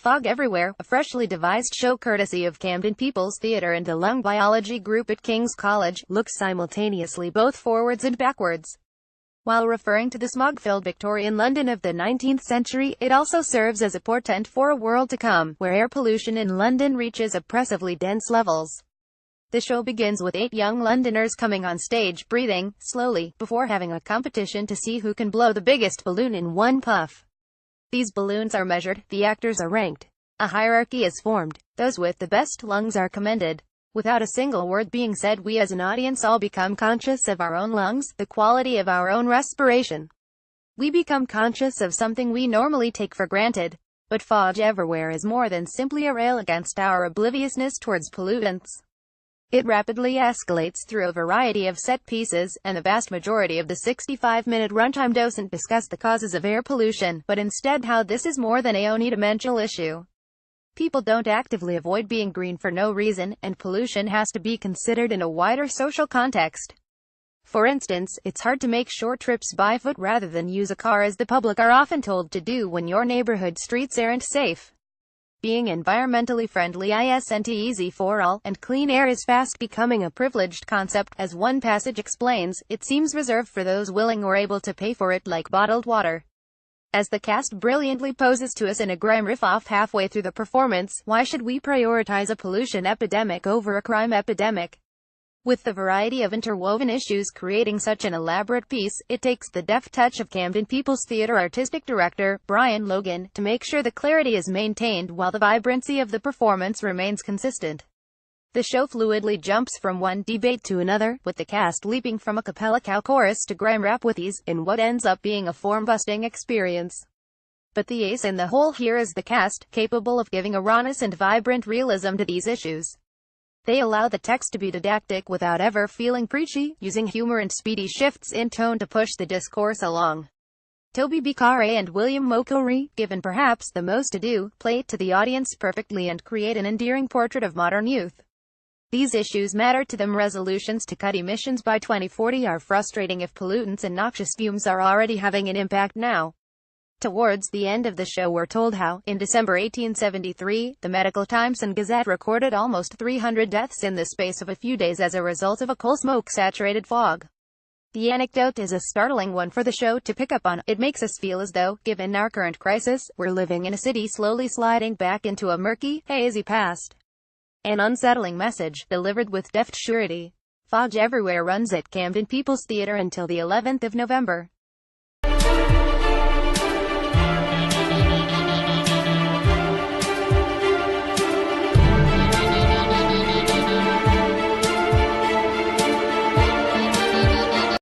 Fog Everywhere, a freshly devised show courtesy of Camden Peoples Theatre and the Lung Biology Group at King's College, looks simultaneously both forwards and backwards. While referring to the smog-filled Victorian London of the 19th century, it also serves as a portent for a world to come, where air pollution in London reaches oppressively dense levels. The show begins with 8 young Londoners coming on stage, breathing slowly, before having a competition to see who can blow the biggest balloon in one puff. These balloons are measured, the actors are ranked. A hierarchy is formed. Those with the best lungs are commended. Without a single word being said, we as an audience all become conscious of our own lungs, the quality of our own respiration. We become conscious of something we normally take for granted. But Fog Everywhere is more than simply a rail against our obliviousness towards pollutants. It rapidly escalates through a variety of set pieces, and the vast majority of the 65-minute runtime doesn't discuss the causes of air pollution, but instead how this is more than a unidimensional issue. People don't actively avoid being green for no reason, and pollution has to be considered in a wider social context. For instance, it's hard to make short trips by foot rather than use a car as the public are often told to do when your neighborhood streets aren't safe. Being environmentally friendly isn't easy for all, and clean air is fast becoming a privileged concept. As one passage explains, it seems reserved for those willing or able to pay for it, like bottled water. As the cast brilliantly poses to us in a grime riff-off halfway through the performance, why should we prioritize a pollution epidemic over a crime epidemic? With the variety of interwoven issues creating such an elaborate piece, it takes the deft touch of Camden Peoples Theatre artistic director, Brian Logan, to make sure the clarity is maintained while the vibrancy of the performance remains consistent. The show fluidly jumps from one debate to another, with the cast leaping from a cappella cow chorus to grime rap with ease, in what ends up being a form-busting experience. But the ace in the hole here is the cast, capable of giving a rawness and vibrant realism to these issues. They allow the text to be didactic without ever feeling preachy, using humor and speedy shifts in tone to push the discourse along. Toby Bicare and William Mokori, given perhaps the most ado, play to the audience perfectly and create an endearing portrait of modern youth. These issues matter to them. Resolutions to cut emissions by 2040 are frustrating if pollutants and noxious fumes are already having an impact now. Towards the end of the show we're told how, in December 1873, the Medical Times and Gazette recorded almost 300 deaths in the space of a few days as a result of a coal smoke-saturated fog. The anecdote is a startling one for the show to pick up on. It makes us feel as though, given our current crisis, we're living in a city slowly sliding back into a murky, hazy past. An unsettling message, delivered with deft surety. Fog Everywhere runs at Camden Peoples Theatre until the 11th of November.